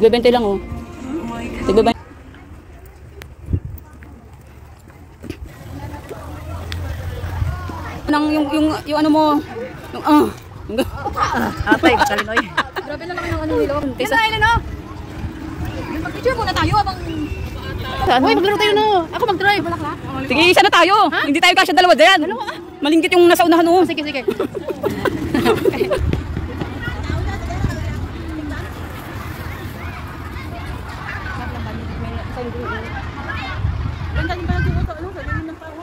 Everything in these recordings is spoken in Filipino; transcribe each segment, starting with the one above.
Tig-20 lang oh. Tig-20. Nang yung ano mo, yung Atay, talinoy. Grabe na lang yung ano nila. Tisa na no. Mag-picture muna tayo abang Uy, maglaro tayo no. Ako mag-drive. Sige, isa na tayo. Ha? Hindi tayo kasya dalawa diyan. Malingkit yung nasa unahan oh. Sige, sige. Ganda din pala dito ano, sa lilim ng tao.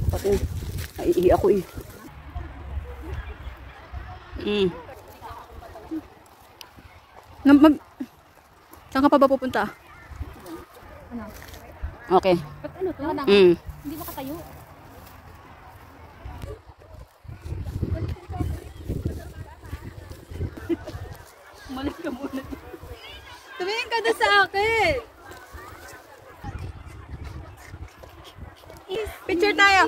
Pati, naiihi ako eh. Saan ka pa ba pupunta? Ano? Okay. Ano to? Hindi makatayo. Umalis ka muna. Tumingin ka doon sa akin. Picture tayo.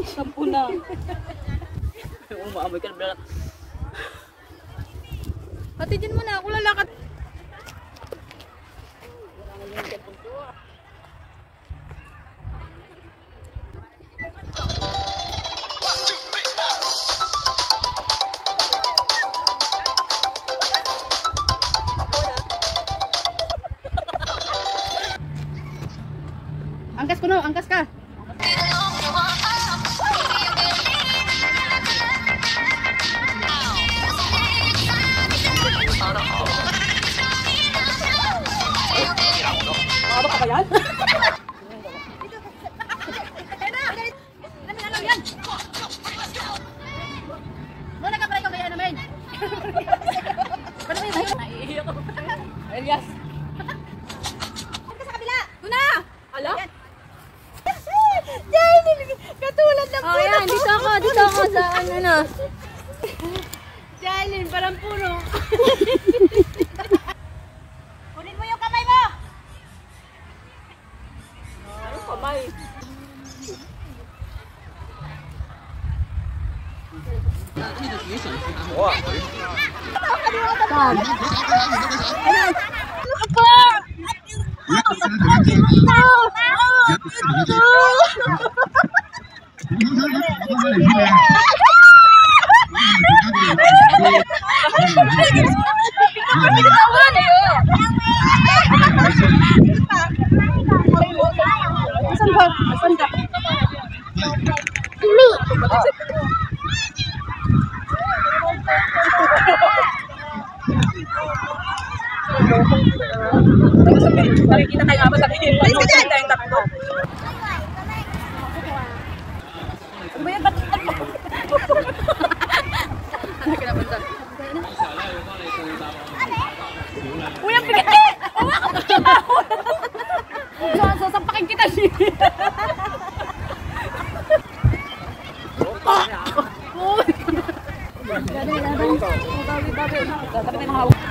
Sampu na. Umaamoy ka na. Hatidin mo na ako lalakad. Angkas ko no, angkas ka. Ano ka ba yan? Muna ka pala ikaw kaya namin. Paano mo yun? Naiihi ako. Elias. Ka sa kabila. Tuna! Ala? Katulad ng puno. Oh yan, dito ako sa ano na. Jalin, parang puno. Kunin mo yung kamay mo. Ano kamay? Nakikita tayo nga ba sabihin? Please ka dyan! Ano ba yan? Ba't ano kinapunta? Uy, ang pigati! Sasampakin kita siya! Uy! Babi! Babi! Babi!